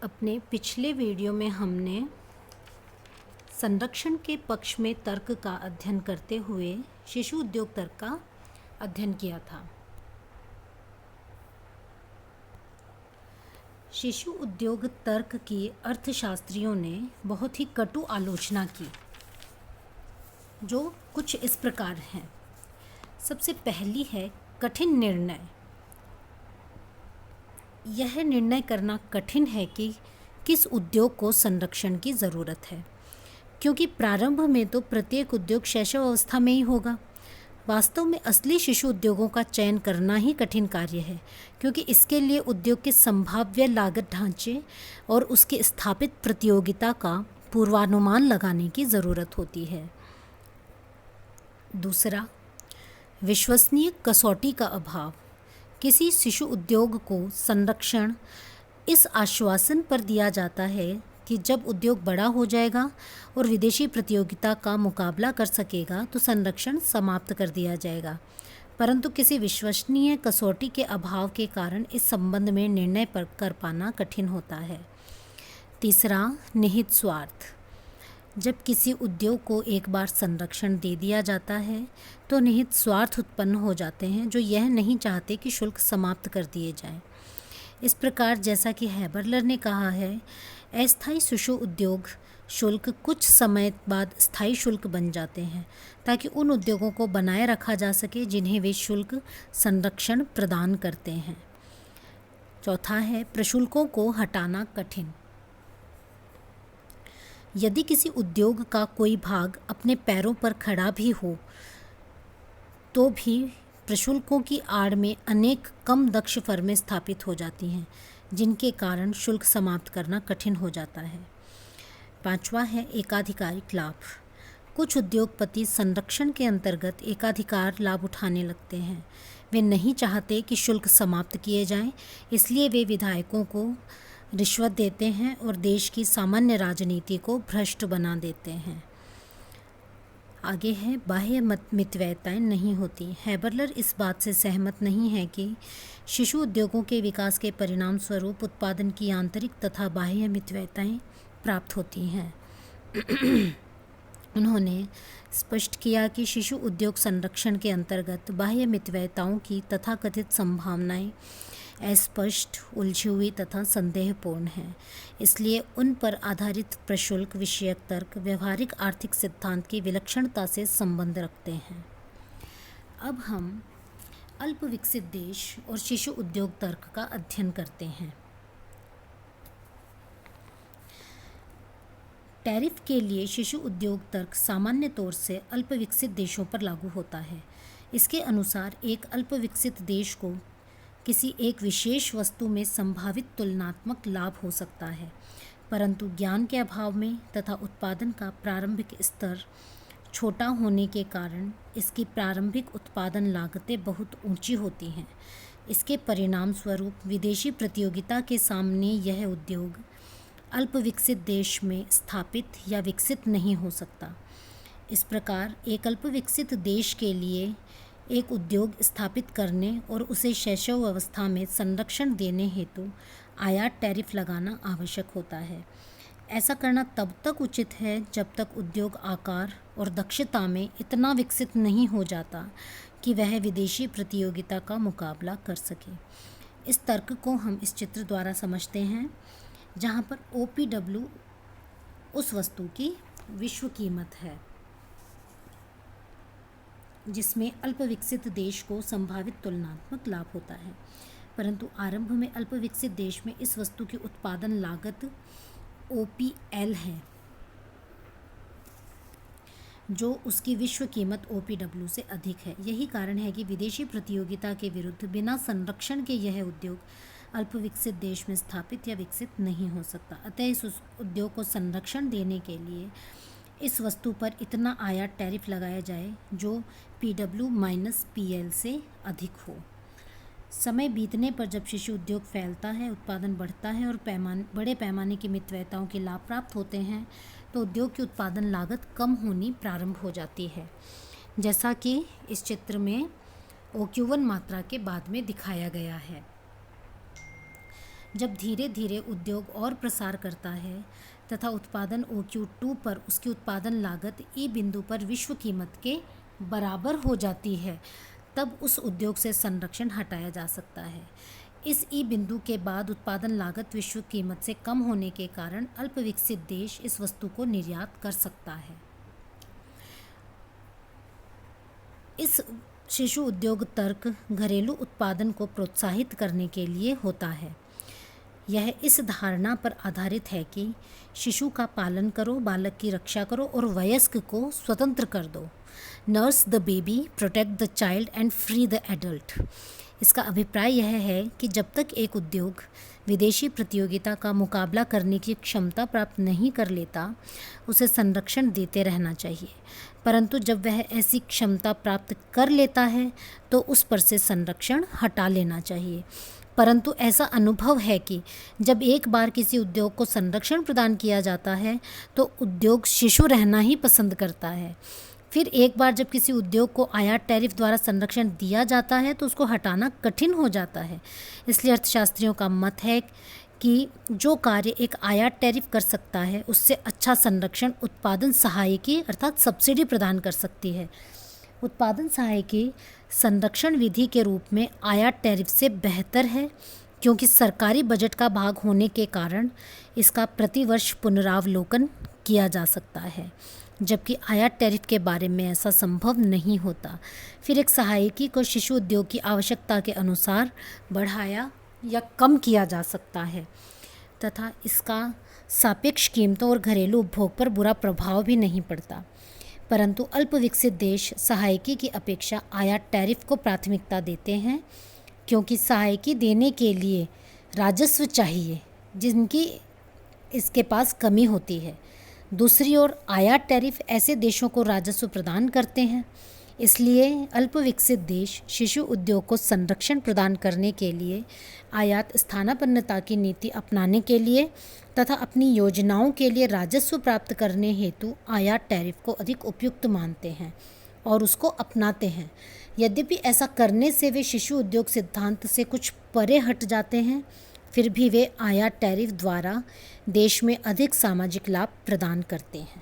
अपने पिछले वीडियो में हमने संरक्षण के पक्ष में तर्क का अध्ययन करते हुए शिशु उद्योग तर्क का अध्ययन किया था। शिशु उद्योग तर्क की अर्थशास्त्रियों ने बहुत ही कटु आलोचना की, जो कुछ इस प्रकार हैं। सबसे पहली है कठिन निर्णय। यह निर्णय करना कठिन है कि किस उद्योग को संरक्षण की ज़रूरत है, क्योंकि प्रारंभ में तो प्रत्येक उद्योग शैशव अवस्था में ही होगा। वास्तव में असली शिशु उद्योगों का चयन करना ही कठिन कार्य है, क्योंकि इसके लिए उद्योग के संभाव्य लागत ढांचे और उसकी स्थापित प्रतियोगिता का पूर्वानुमान लगाने की ज़रूरत होती है। दूसरा, विश्वसनीय कसौटी का अभाव। किसी शिशु उद्योग को संरक्षण इस आश्वासन पर दिया जाता है कि जब उद्योग बड़ा हो जाएगा और विदेशी प्रतियोगिता का मुकाबला कर सकेगा तो संरक्षण समाप्त कर दिया जाएगा, परंतु किसी विश्वसनीय कसौटी के अभाव के कारण इस संबंध में निर्णय कर पाना कठिन होता है। तीसरा, निहित स्वार्थ। जब किसी उद्योग को एक बार संरक्षण दे दिया जाता है तो निहित स्वार्थ उत्पन्न हो जाते हैं, जो यह नहीं चाहते कि शुल्क समाप्त कर दिए जाएं। इस प्रकार, जैसा कि हैबरलर ने कहा है, अस्थायी शिशु उद्योग शुल्क कुछ समय बाद स्थायी शुल्क बन जाते हैं, ताकि उन उद्योगों को बनाए रखा जा सके जिन्हें वे शुल्क संरक्षण प्रदान करते हैं। चौथा है प्रशुल्कों को हटाना कठिन। यदि किसी उद्योग का कोई भाग अपने पैरों पर खड़ा भी हो तो भी प्रशुल्कों की आड़ में अनेक कम दक्ष फर्में स्थापित हो जाती हैं, जिनके कारण शुल्क समाप्त करना कठिन हो जाता है। पांचवा है एकाधिकारिक लाभ। कुछ उद्योगपति संरक्षण के अंतर्गत एकाधिकार लाभ उठाने लगते हैं। वे नहीं चाहते कि शुल्क समाप्त किए जाएं, इसलिए वे विधायकों को रिश्वत देते हैं और देश की सामान्य राजनीति को भ्रष्ट बना देते हैं। आगे है बाह्य मितव्ययताएं नहीं होती। हैबरलर इस बात से सहमत नहीं है कि शिशु उद्योगों के विकास के परिणाम स्वरूप उत्पादन की आंतरिक तथा बाह्य मितव्ययताएं प्राप्त होती हैं। उन्होंने स्पष्ट किया कि शिशु उद्योग संरक्षण के अंतर्गत बाह्य मितव्ययताओं की तथाकथित संभावनाएं अस्पष्ट, उलझी हुई तथा संदेहपूर्ण हैं। इसलिए उन पर आधारित प्रशुल्क विषयक तर्क व्यवहारिक आर्थिक सिद्धांत की विलक्षणता से संबंध रखते हैं। अब हम अल्प विकसित देश और शिशु उद्योग तर्क का अध्ययन करते हैं। टैरिफ के लिए शिशु उद्योग तर्क सामान्य तौर से अल्प विकसित देशों पर लागू होता है। इसके अनुसार एक अल्प विकसित देश को किसी एक विशेष वस्तु में संभावित तुलनात्मक लाभ हो सकता है, परंतु ज्ञान के अभाव में तथा उत्पादन का प्रारंभिक स्तर छोटा होने के कारण इसकी प्रारंभिक उत्पादन लागतें बहुत ऊंची होती हैं। इसके परिणाम स्वरूप विदेशी प्रतियोगिता के सामने यह उद्योग अल्प विकसित देश में स्थापित या विकसित नहीं हो सकता। इस प्रकार एक अल्प विकसित देश के लिए एक उद्योग स्थापित करने और उसे शैशव अवस्था में संरक्षण देने हेतु आयात टैरिफ लगाना आवश्यक होता है। ऐसा करना तब तक उचित है जब तक उद्योग आकार और दक्षता में इतना विकसित नहीं हो जाता कि वह विदेशी प्रतियोगिता का मुकाबला कर सके। इस तर्क को हम इस चित्र द्वारा समझते हैं, जहाँ पर OPW उस वस्तु की विश्व कीमत है जिसमें अल्प विकसित देश को संभावित तुलनात्मक लाभ होता है, परंतु आरंभ में अल्प विकसित देश में इस वस्तु की उत्पादन लागत OPL है, जो उसकी विश्व कीमत OPW से अधिक है। यही कारण है कि विदेशी प्रतियोगिता के विरुद्ध बिना संरक्षण के यह उद्योग अल्प विकसित देश में स्थापित या विकसित नहीं हो सकता। अतः इस उद्योग को संरक्षण देने के लिए इस वस्तु पर इतना आयात टैरिफ लगाया जाए जो PW-PL से अधिक हो। समय बीतने पर जब शिशु उद्योग फैलता है, उत्पादन बढ़ता है और बड़े पैमाने की मितव्ययताओं के लाभ प्राप्त होते हैं, तो उद्योग की उत्पादन लागत कम होनी प्रारंभ हो जाती है, जैसा कि इस चित्र में OQ1 मात्रा के बाद में दिखाया गया है। जब धीरे धीरे उद्योग और प्रसार करता है तथा उत्पादन OQ2 पर उसकी उत्पादन लागत ई बिंदु पर विश्व कीमत के बराबर हो जाती है, तब उस उद्योग से संरक्षण हटाया जा सकता है। इस ई बिंदु के बाद उत्पादन लागत विश्व कीमत से कम होने के कारण अल्प विकसित देश इस वस्तु को निर्यात कर सकता है। इस शिशु उद्योग तर्क घरेलू उत्पादन को प्रोत्साहित करने के लिए होता है। यह इस धारणा पर आधारित है कि शिशु का पालन करो, बालक की रक्षा करो और वयस्क को स्वतंत्र कर दो। Nurse the baby, protect the child and free the adult. इसका अभिप्राय यह है कि जब तक एक उद्योग विदेशी प्रतियोगिता का मुकाबला करने की क्षमता प्राप्त नहीं कर लेता, उसे संरक्षण देते रहना चाहिए, परंतु जब वह ऐसी क्षमता प्राप्त कर लेता है तो उस पर से संरक्षण हटा लेना चाहिए। परंतु ऐसा अनुभव है कि जब एक बार किसी उद्योग को संरक्षण प्रदान किया जाता है तो उद्योग शिशु रहना ही पसंद करता है। फिर एक बार जब किसी उद्योग को आयात टैरिफ द्वारा संरक्षण दिया जाता है तो उसको हटाना कठिन हो जाता है। इसलिए अर्थशास्त्रियों का मत है कि जो कार्य एक आयात टैरिफ कर सकता है उससे अच्छा संरक्षण उत्पादन सहायकी अर्थात सब्सिडी प्रदान कर सकती है। उत्पादन सहायकी संरक्षण विधि के रूप में आयात टैरिफ से बेहतर है, क्योंकि सरकारी बजट का भाग होने के कारण इसका प्रतिवर्ष पुनरावलोकन किया जा सकता है, जबकि आयात टैरिफ के बारे में ऐसा संभव नहीं होता। फिर एक सहायकी को शिशु उद्योग की आवश्यकता के अनुसार बढ़ाया या कम किया जा सकता है तथा इसका सापेक्ष कीमतों और घरेलू उपभोग पर बुरा प्रभाव भी नहीं पड़ता। परंतु अल्प विकसित देश सहायकी की अपेक्षा आयात टैरिफ को प्राथमिकता देते हैं, क्योंकि सहायकी देने के लिए राजस्व चाहिए जिनकी इसके पास कमी होती है। दूसरी ओर आयात टैरिफ ऐसे देशों को राजस्व प्रदान करते हैं। इसलिए अल्प विकसित देश शिशु उद्योग को संरक्षण प्रदान करने के लिए आयात स्थानापन्नता की नीति अपनाने के लिए तथा अपनी योजनाओं के लिए राजस्व प्राप्त करने हेतु आयात टैरिफ को अधिक उपयुक्त मानते हैं और उसको अपनाते हैं। यद्यपि ऐसा करने से वे शिशु उद्योग सिद्धांत से कुछ परे हट जाते हैं, फिर भी वे आयात टैरिफ द्वारा देश में अधिक सामाजिक लाभ प्रदान करते हैं।